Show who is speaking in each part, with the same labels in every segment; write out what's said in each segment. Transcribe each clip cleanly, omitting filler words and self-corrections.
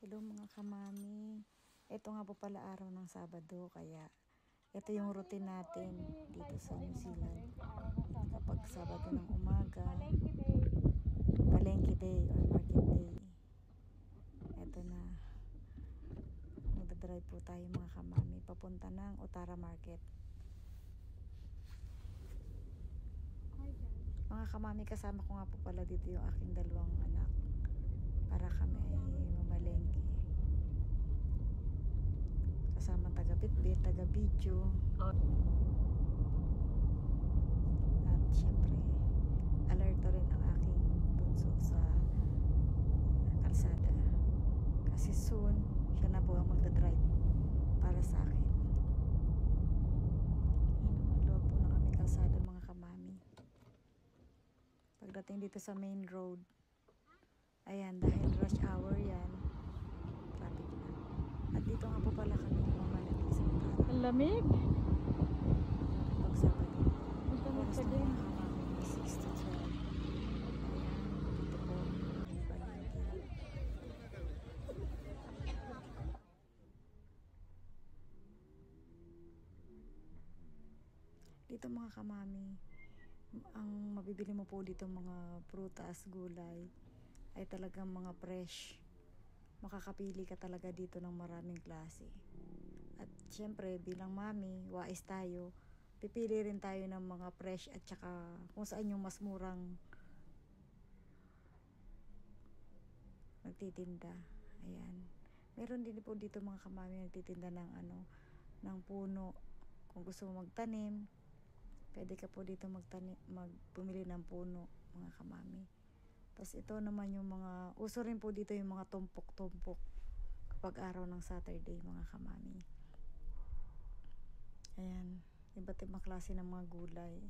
Speaker 1: Hello mga kamami. Ito nga po pala araw ng Sabado, kaya ito yung routine natin dito sa New Zealand. Kapag Sabado ng umaga, Palengke Day or Market Day. Ito na. Magdadrive po tayo mga kamami papunta ng Otara Market. Mga kamami, kasama ko nga po pala dito yung aking dalawang anak para kami mamalengke. Kasama taga-bitbit, taga-video. At syempre, alerto rin ang aking bunso sa kalsada. Kasi soon, siya na po ang magdadrive para sa akin. Load po na kami kalsada mga kamami. Pagdating dito sa main road, ayan, dahil rush hour yan, traffic na. At dito nga po pala kami mamalengke sa Otara.
Speaker 2: Ang lamig.
Speaker 1: Pag Sabado.
Speaker 2: Ang lamig
Speaker 1: Oras
Speaker 2: pa
Speaker 1: na
Speaker 2: din.
Speaker 1: mga kamami, 6 to 12. Ayan, dito po ang palengke. Dito mga kamami, ang mabibili mo po dito mga prutas, gulay, ay talagang mga fresh. Makakapili ka talaga dito ng maraming klase. At syempre, bilang mami, wais tayo, pipili rin tayo ng mga fresh at saka kung saan yung mas murang nagtitinda. Ayan. Meron din po dito mga kamami nagtitinda ng ng puno. Kung gusto mo magtanim, pwede ka po dito bumili ng puno mga kamami. Tapos ito naman yung mga, uso rin po dito yung mga tumpok-tumpok kapag araw ng Saturday mga kamami. Ayan, iba't ibang klase ng mga gulay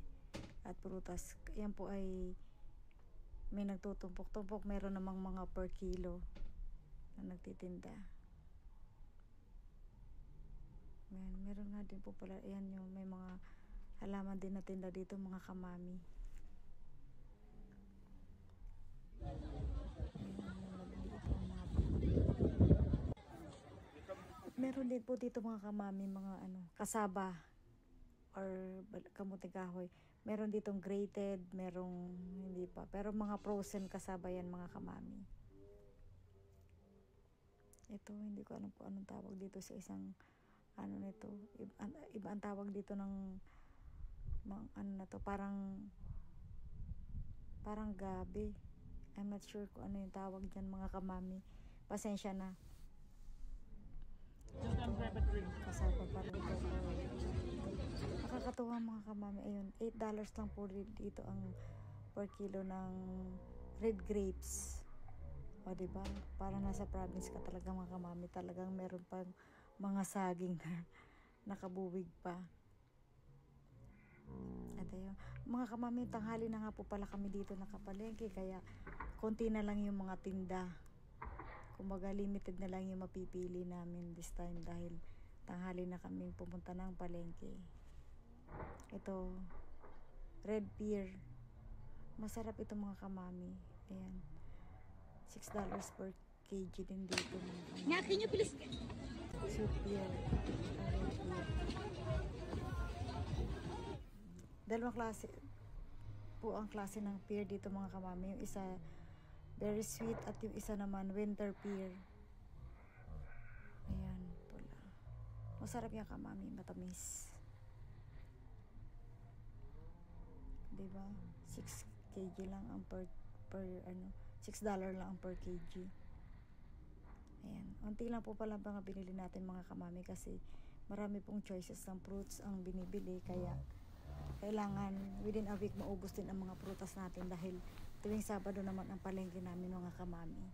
Speaker 1: at prutas. Yan po ay may nagtutumpok-tumpok, meron namang mga per kilo na nagtitinda. Ayan, meron nga din po pala, ayan yung may mga halaman din na tinda dito mga kamami. Meron din po dito mga kamami, mga kasaba or kamuting kahoy. Meron ditong grated, merong hindi pa. Pero mga frozen kasaba yan mga kamami. Ito, hindi ko alam kung anong tawag dito sa isang nito. Iba ang tawag dito ng na to, parang gabi. I'm not sure kung ano yung tawag dyan mga kamami. Pasensya na. Kasama pa rin ito. Nakakatuwa mga kamami. Ayun, $8 lang po dito ang per kilo ng red grapes. O diba? Para nasa province ka talaga mga kamami. Talagang meron pang mga saging na nakabuwig pa. At ayun, mga kamami, tanghali na nga po pala kami dito nakapalengke. Kaya konti na lang yung mga tinda. Kumbaga limited na lang yung mapipili namin this time dahil tanghali na kaming pumunta ng palengke. Ito, red pear. Masarap ito mga kamami. Ayan. $6 per kg din dito mga kamami.
Speaker 2: Nga, can you please?
Speaker 1: Sweet pear. Red pear. Dalawang klase po ang klase ng pear dito mga kamami. Yung isa very sweet at yung isa naman winter pear. Ayan, pula. Masarap yung kamami, matamis. Diba? 6 kg lang ang $6 lang ang per kg. Ayan. Unti lang po pala mga binili natin mga kamami kasi marami pong choices ng fruits ang binibili, kaya kailangan within a week maubos din ang mga prutas natin dahil tuwing Sabado naman ang palengke namin mga kamami.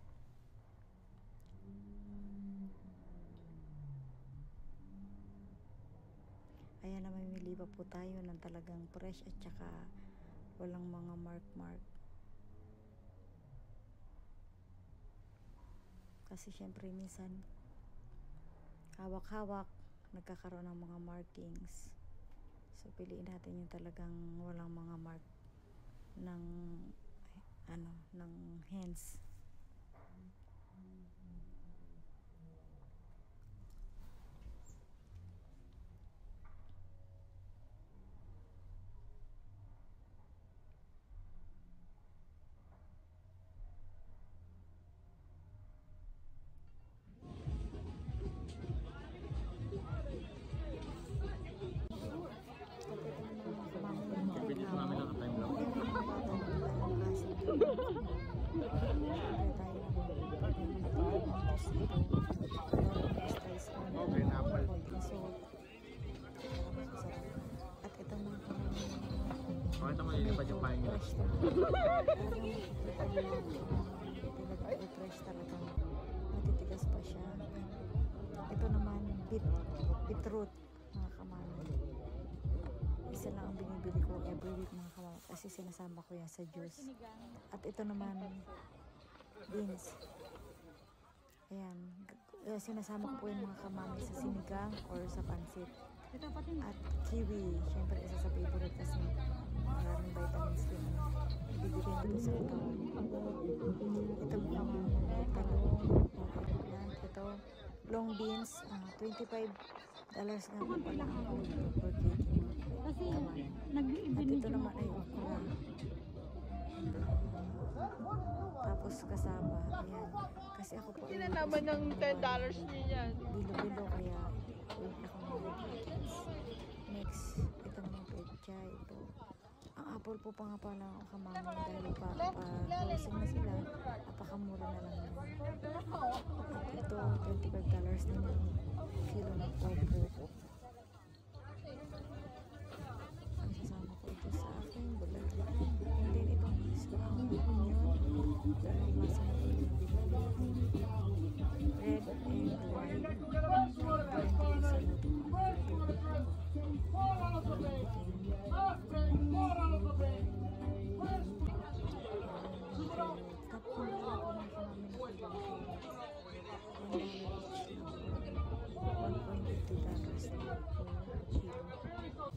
Speaker 1: Ayan, namimili pa po tayo ng talagang fresh at saka walang mga mark. Kasi syempre minsan hawak-hawak nagkakaroon ng mga markings. So piliin natin yung talagang walang mga mark ng ng hands. fresh talaga. Talagang fresh talaga. Matitigas pa siya. Ito naman, beetroot, mga kamami. Isa lang ang binibili ko every week, mga kamami. Kasi sinasama ko yan sa juice. At ito naman, beans. Ayan. Sinasama ko po yung mga kamami sa sinigang or sa pansit. At kiwi, syempre isa sa favorite kasi maraming vitamins din ibibigay dito sa katawan. Ito po mga talong, eggplant, ito long beans, $25 nga po pala ang per kg.
Speaker 2: Kasi
Speaker 1: At ito naman ay okra. Tapos kasama, ayan. Kasi ako po
Speaker 3: Sila naman ng $10 niya yan.
Speaker 1: bilo-bilo kaya wait ako mag-proteins. Next, ito naman pecha, ito. Ang apple po pa nga pala ang kamami dahil pa-closing na sila, napakamura na lang yun. At ito, $25 din yung kilo ng opo. Ang sasama ko ito sa aking bulat. And then itong onion, dalawang masa na ito. Red and white.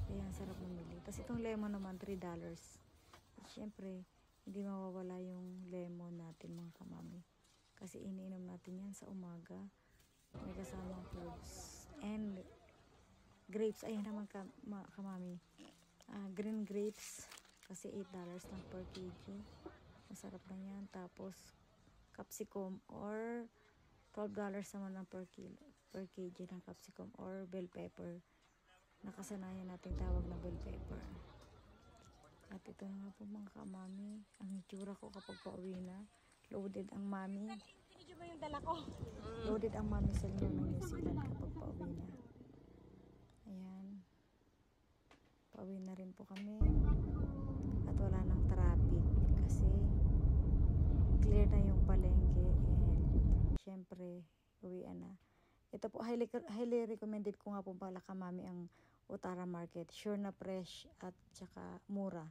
Speaker 1: Ayan, sarap mamili. Tapos itong lemon naman, $3. Siyempre, hindi mawawala yung lemon natin, mga kamami. Kasi iniinom natin yan sa umaga. May kasamang fruits. And grapes, ayan naman kamami. Green grapes, kasi $8 lang per kg. Masarap lang yan. Tapos, capsicum or $12 naman ng per kg ng capsicum or bell pepper. Nakasanayan natin tawag na bell pepper. At ito na nga po mga kamami. Ang itsura ko kapag pauwi na. Loaded ang mami.
Speaker 2: Tinidyo mo yung dala ko.
Speaker 1: Loaded ang mami sa New Zealand kapag pauwi na. Ayan. Pauwi na rin po kami. At wala nang traffic. Kasi clear na yung palengke. And syempre, uwian na. Ito po, highly recommended ko nga po pala kamami ang Utara Market. Sure na fresh at saka mura.